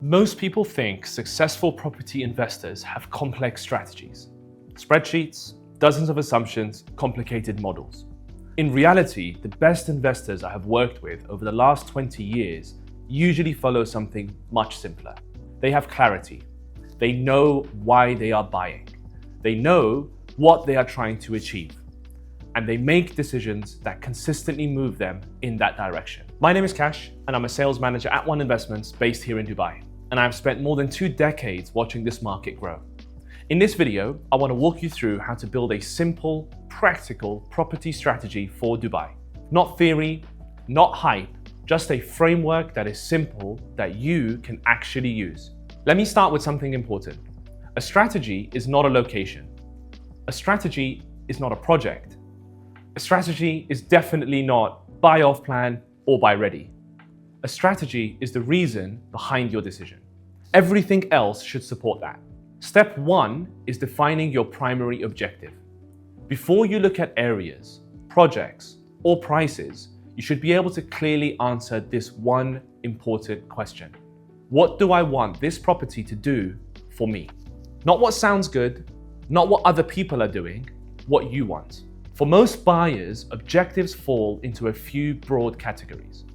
Most people think successful property investors have complex strategies, spreadsheets, dozens of assumptions, complicated models. In reality, the best investors I have worked with over the last 20 years usually follow something much simpler. They have clarity. They know why they are buying. They know what they are trying to achieve. And they make decisions that consistently move them in that direction. My name is Kash, and I'm a sales manager at One Investments based here in Dubai. And I've spent more than 2 decades watching this market grow. In this video, I want to walk you through how to build a simple, practical property strategy for Dubai. Not theory, not hype, just a framework that is simple that you can actually use. Let me start with something important. A strategy is not a location. A strategy is not a project. A strategy is definitely not buy off plan or buy ready. A strategy is the reason behind your decision. Everything else should support that. Step 1 is defining your primary objective. Before you look at areas, projects, or prices, you should be able to clearly answer this one important question. What do I want this property to do for me? Not what sounds good, not what other people are doing, what you want. For most buyers, objectives fall into a few broad categories.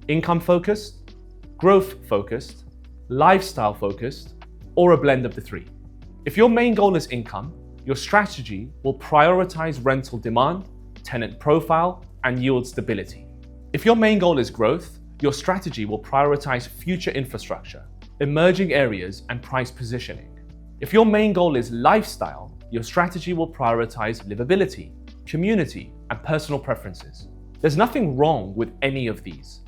Income-focused, growth-focused, lifestyle-focused, or a blend of the three. If your main goal is income, your strategy will prioritize rental demand, tenant profile, and yield stability. If your main goal is growth, your strategy will prioritize future infrastructure, emerging areas, and price positioning. If your main goal is lifestyle, your strategy will prioritize livability, community, and personal preferences. There's nothing wrong with any of these.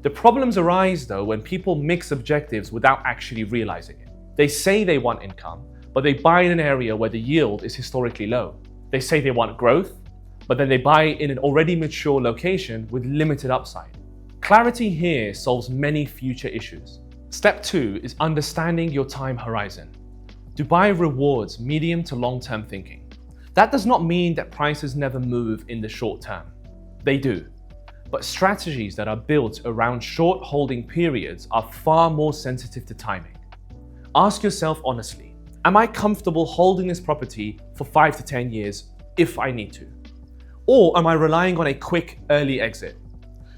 The problems arise though when people mix objectives without actually realizing it. They say they want income, but they buy in an area where the yield is historically low. They say they want growth, but then they buy in an already mature location with limited upside. Clarity here solves many future issues. Step 2 is understanding your time horizon. Dubai rewards medium to long-term thinking. That does not mean that prices never move in the short term. They do. But strategies that are built around short holding periods are far more sensitive to timing. Ask yourself honestly, am I comfortable holding this property for 5 to 10 years if I need to? Or am I relying on a quick early exit?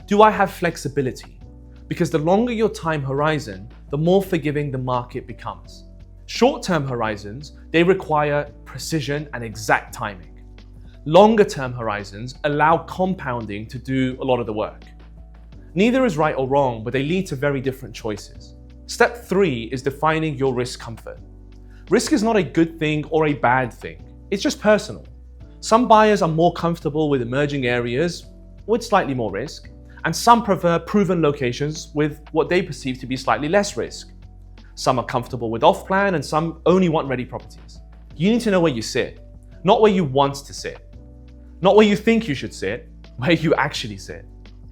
Do I have flexibility? Because the longer your time horizon, the more forgiving the market becomes. Short-term horizons, they require precision and exact timing. Longer-term horizons allow compounding to do a lot of the work. Neither is right or wrong, but they lead to very different choices. Step 3 is defining your risk comfort. Risk is not a good thing or a bad thing. It's just personal. Some buyers are more comfortable with emerging areas with slightly more risk, and some prefer proven locations with what they perceive to be slightly less risk. Some are comfortable with off-plan and some only want ready properties. You need to know where you sit, not where you want to sit. Not where you think you should sit, where you actually sit.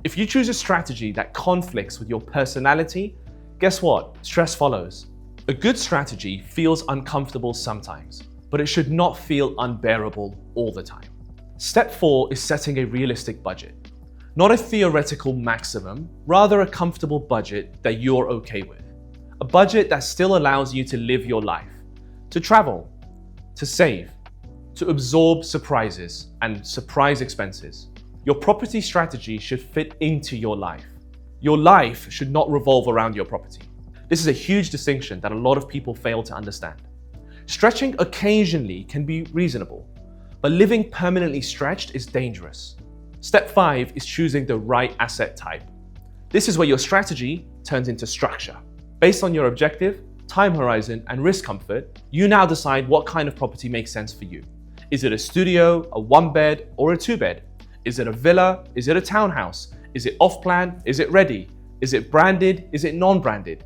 If you choose a strategy that conflicts with your personality, guess what? Stress follows. A good strategy feels uncomfortable sometimes, but it should not feel unbearable all the time. Step 4 is setting a realistic budget. Not a theoretical maximum, rather a comfortable budget that you're okay with. A budget that still allows you to live your life, to travel, to save, to absorb surprises and surprise expenses. Your property strategy should fit into your life. Your life should not revolve around your property. This is a huge distinction that a lot of people fail to understand. Stretching occasionally can be reasonable, but living permanently stretched is dangerous. Step 5 is choosing the right asset type. This is where your strategy turns into structure. Based on your objective, time horizon, and risk comfort, you now decide what kind of property makes sense for you. Is it a studio, a 1-bed, or a 2-bed? Is it a villa? Is it a townhouse? Is it off-plan? Is it ready? Is it branded? Is it non-branded?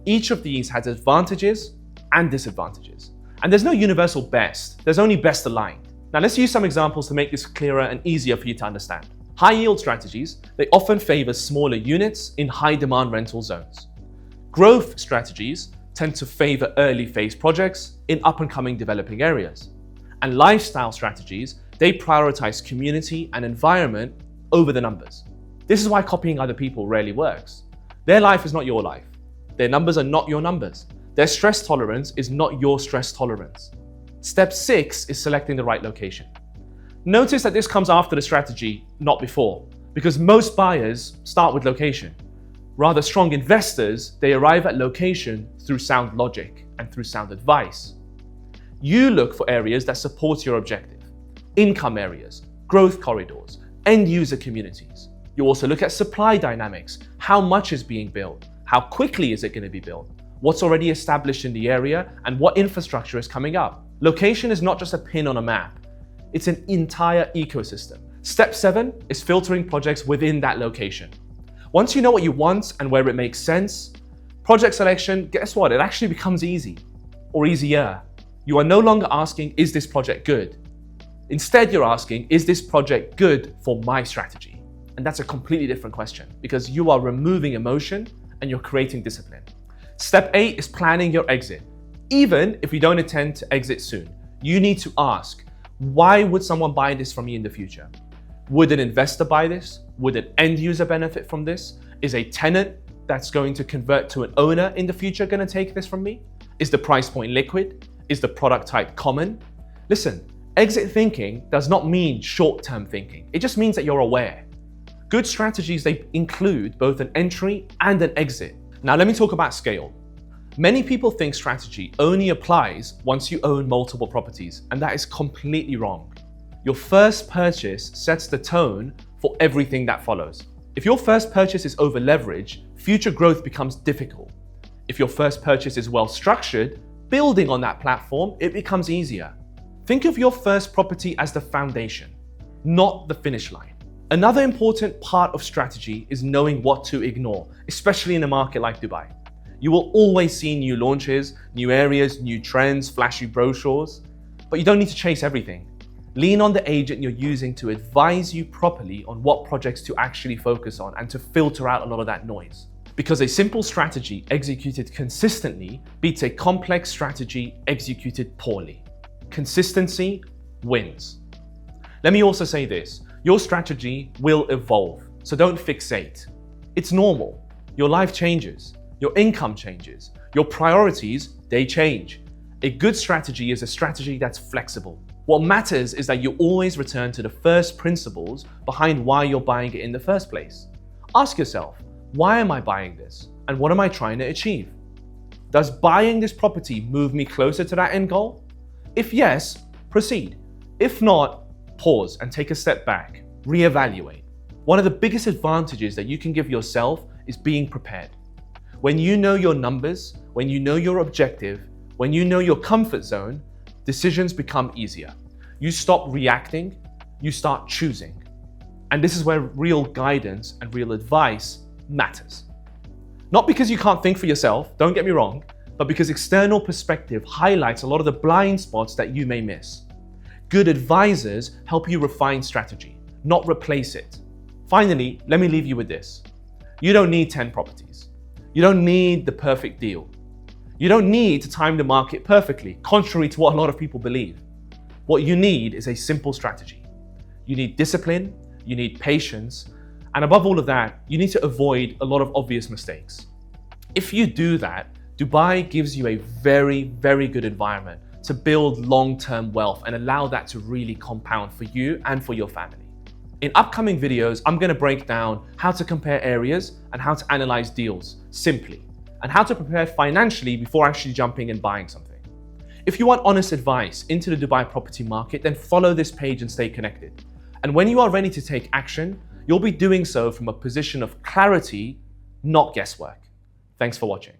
Each of these has advantages and disadvantages. And there's no universal best, there's only best aligned. Now let's use some examples to make this clearer and easier for you to understand. High yield strategies, they often favor smaller units in high demand rental zones. Growth strategies tend to favor early phase projects in up and coming developing areas. And lifestyle strategies, they prioritize community and environment over the numbers. This is why copying other people rarely works. Their life is not your life. Their numbers are not your numbers. Their stress tolerance is not your stress tolerance. Step 6 is selecting the right location. Notice that this comes after the strategy, not before, because most buyers start with location. Rather, strong investors, they arrive at location through sound logic and through sound advice. You look for areas that support your objective. Income areas, growth corridors, end user communities. You also look at supply dynamics. How much is being built? How quickly is it going to be built? What's already established in the area and what infrastructure is coming up? Location is not just a pin on a map. It's an entire ecosystem. Step 7 is filtering projects within that location. Once you know what you want and where it makes sense, project selection, guess what? It actually becomes easy or easier. You are no longer asking, is this project good? Instead, you're asking, is this project good for my strategy? And that's a completely different question because you are removing emotion and you're creating discipline. Step 8 is planning your exit. Even if you don't intend to exit soon, you need to ask, why would someone buy this from me in the future? Would an investor buy this? Would an end user benefit from this? Is a tenant that's going to convert to an owner in the future going to take this from me? Is the price point liquid? Is the product type common? Listen, exit thinking does not mean short-term thinking. It just means that you're aware. Good strategies, they include both an entry and an exit. Now let me talk about scale. Many people think strategy only applies once you own multiple properties, and that is completely wrong. Your first purchase sets the tone for everything that follows. If your first purchase is over leveraged, future growth becomes difficult. If your first purchase is well structured, building on that platform, it becomes easier. Think of your first property as the foundation, not the finish line. Another important part of strategy is knowing what to ignore, especially in a market like Dubai. You will always see new launches, new areas, new trends, flashy brochures, but you don't need to chase everything. Lean on the agent you're using to advise you properly on what projects to actually focus on and to filter out a lot of that noise. Because a simple strategy executed consistently beats a complex strategy executed poorly. Consistency wins. Let me also say this, your strategy will evolve, so don't fixate. It's normal. Your life changes. Your income changes. Your priorities, they change. A good strategy is a strategy that's flexible. What matters is that you always return to the first principles behind why you're buying it in the first place. Ask yourself, why am I buying this? And what am I trying to achieve? Does buying this property move me closer to that end goal? If yes, proceed. If not, pause and take a step back. Reevaluate. One of the biggest advantages that you can give yourself is being prepared. When you know your numbers, when you know your objective, when you know your comfort zone, decisions become easier. You stop reacting, you start choosing. And this is where real guidance and real advice matters. Not because you can't think for yourself, don't get me wrong, but because external perspective highlights a lot of the blind spots that you may miss. Good advisors help you refine strategy, not replace it. Finally, let me leave you with this. You don't need 10 properties. You don't need the perfect deal. You don't need to time the market perfectly, contrary to what a lot of people believe. What you need is a simple strategy. You need discipline, you need patience, and above all of that, you need to avoid a lot of obvious mistakes. If you do that, Dubai gives you a very, very good environment to build long-term wealth and allow that to really compound for you and for your family. In upcoming videos, I'm going to break down how to compare areas and how to analyze deals simply, and how to prepare financially before actually jumping and buying something. If you want honest advice into the Dubai property market, then follow this page and stay connected. And when you are ready to take action, you'll be doing so from a position of clarity, not guesswork. Thanks for watching.